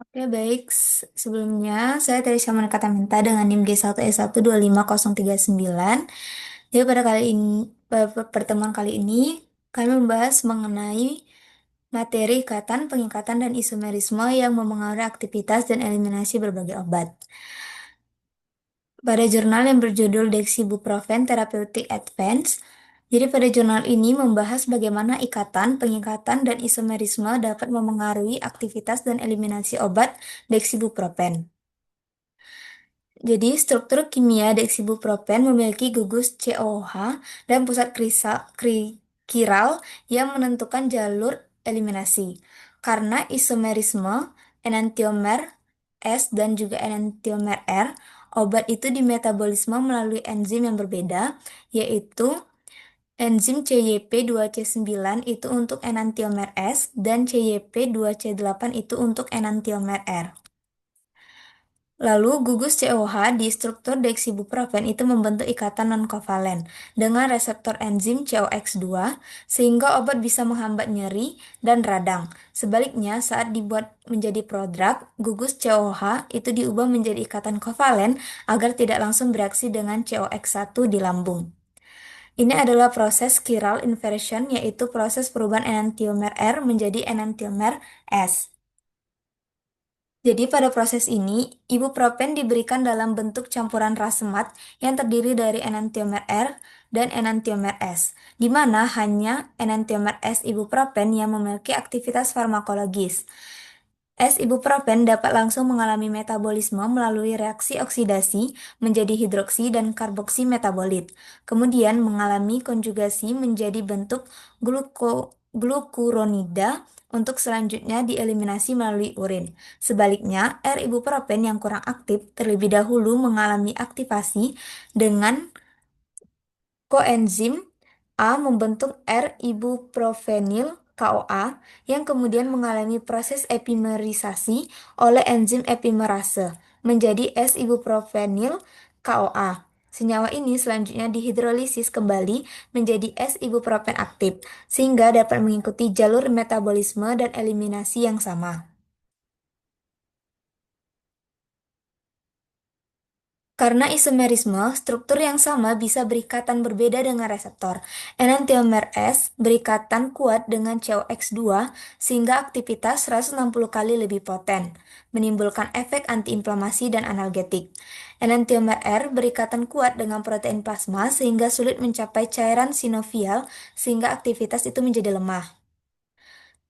Ya baik, sebelumnya saya dari Syamana Kataminta dengan NIM G1E1250039. Jadi pada kali ini, pertemuan kali ini, kami membahas mengenai materi ikatan, pengikatan, dan isomerisme yang memengaruhi aktivitas dan eliminasi berbagai obat. Pada jurnal yang berjudul Dexibuprofen Therapeutic Advance, jadi pada jurnal ini membahas bagaimana ikatan, pengikatan, dan isomerisme dapat memengaruhi aktivitas dan eliminasi obat dexibuprofen. Jadi, struktur kimia dexibuprofen memiliki gugus COH dan pusat kiral yang menentukan jalur eliminasi. Karena isomerisme enantiomer S dan juga enantiomer R, obat itu dimetabolisme melalui enzim yang berbeda, yaitu enzim CYP2C9 itu untuk enantiomer S dan CYP2C8 itu untuk enantiomer R. Lalu, gugus COH di struktur dexibuprofen itu membentuk ikatan non-kovalen dengan reseptor enzim COX2 sehingga obat bisa menghambat nyeri dan radang. Sebaliknya, saat dibuat menjadi prodrug, gugus COH itu diubah menjadi ikatan kovalen agar tidak langsung bereaksi dengan COX1 di lambung. Ini adalah proses chiral inversion, yaitu proses perubahan enantiomer R menjadi enantiomer S. Jadi pada proses ini, ibuprofen diberikan dalam bentuk campuran racemat yang terdiri dari enantiomer R dan enantiomer S, di mana hanya enantiomer S ibuprofen yang memiliki aktivitas farmakologis. Es ibuprofen dapat langsung mengalami metabolisme melalui reaksi oksidasi menjadi hidroksi dan karboksi metabolit, kemudian mengalami konjugasi menjadi bentuk glukuronida untuk selanjutnya dieliminasi melalui urin. Sebaliknya, R-ibuprofen yang kurang aktif terlebih dahulu mengalami aktivasi dengan koenzim A membentuk R-ibuprofenil KOA yang kemudian mengalami proses epimerisasi oleh enzim epimerase menjadi S-ibuprofenil KOA. Senyawa ini selanjutnya dihidrolisis kembali menjadi S-ibuprofen aktif sehingga dapat mengikuti jalur metabolisme dan eliminasi yang sama. Karena isomerisme, struktur yang sama bisa berikatan berbeda dengan reseptor. Enantiomer S berikatan kuat dengan COX2 sehingga aktivitas 160 kali lebih poten, menimbulkan efek antiinflamasi dan analgetik. Enantiomer R berikatan kuat dengan protein plasma sehingga sulit mencapai cairan sinovial sehingga aktivitas itu menjadi lemah.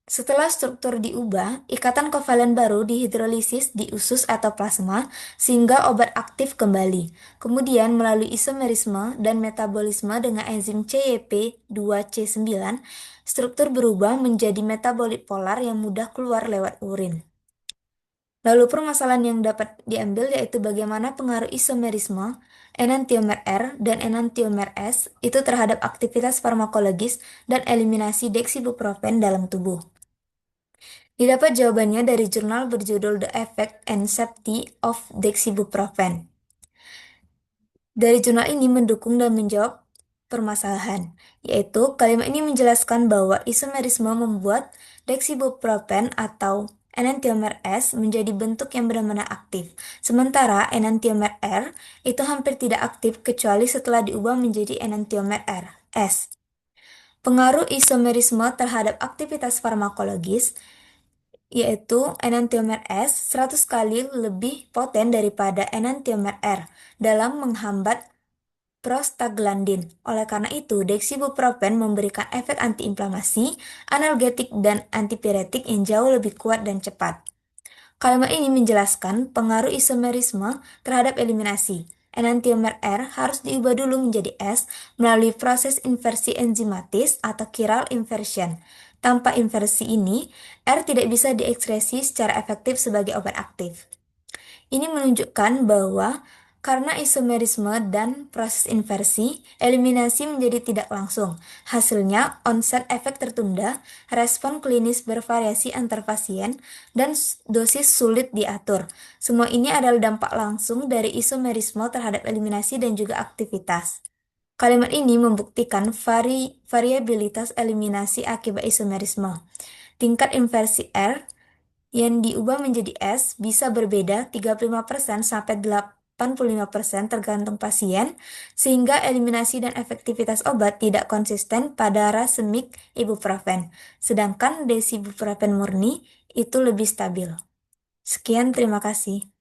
Setelah struktur diubah, ikatan kovalen baru dihidrolisis di usus atau plasma sehingga obat aktif kembali. Kemudian melalui isomerisme dan metabolisme dengan enzim CYP2C9, struktur berubah menjadi metabolit polar yang mudah keluar lewat urin. Lalu permasalahan yang dapat diambil yaitu bagaimana pengaruh isomerisme enantiomer R dan enantiomer S itu terhadap aktivitas farmakologis dan eliminasi dexibuprofen dalam tubuh. Didapat jawabannya dari jurnal berjudul The Effect and Safety of Dexibuprofen. Dari jurnal ini mendukung dan menjawab permasalahan, yaitu kalimat ini menjelaskan bahwa isomerisme membuat dexibuprofen atau enantiomer S menjadi bentuk yang benar-benar aktif, sementara enantiomer R itu hampir tidak aktif kecuali setelah diubah menjadi enantiomer R, S. Pengaruh isomerisme terhadap aktivitas farmakologis yaitu enantiomer S 100 kali lebih poten daripada enantiomer R dalam menghambat prostaglandin. Oleh karena itu, dexibuprofen memberikan efek antiinflamasi, analgetik, dan antipiretik yang jauh lebih kuat dan cepat. Kalimat ini menjelaskan pengaruh isomerisme terhadap eliminasi. Enantiomer R harus diubah dulu menjadi S melalui proses inversi enzimatis atau chiral inversion. Tanpa inversi ini, R tidak bisa diekspresi secara efektif sebagai obat aktif. Ini menunjukkan bahwa karena isomerisme dan proses inversi, eliminasi menjadi tidak langsung. Hasilnya, onset efek tertunda, respon klinis bervariasi antar pasien, dan dosis sulit diatur. Semua ini adalah dampak langsung dari isomerisme terhadap eliminasi dan juga aktivitas. Kalimat ini membuktikan variabilitas eliminasi akibat isomerisme. Tingkat inversi R yang diubah menjadi es bisa berbeda 35% sampai 85% tergantung pasien, sehingga eliminasi dan efektivitas obat tidak konsisten pada rasemik ibuprofen, sedangkan desibuprofen murni itu lebih stabil. Sekian, terima kasih.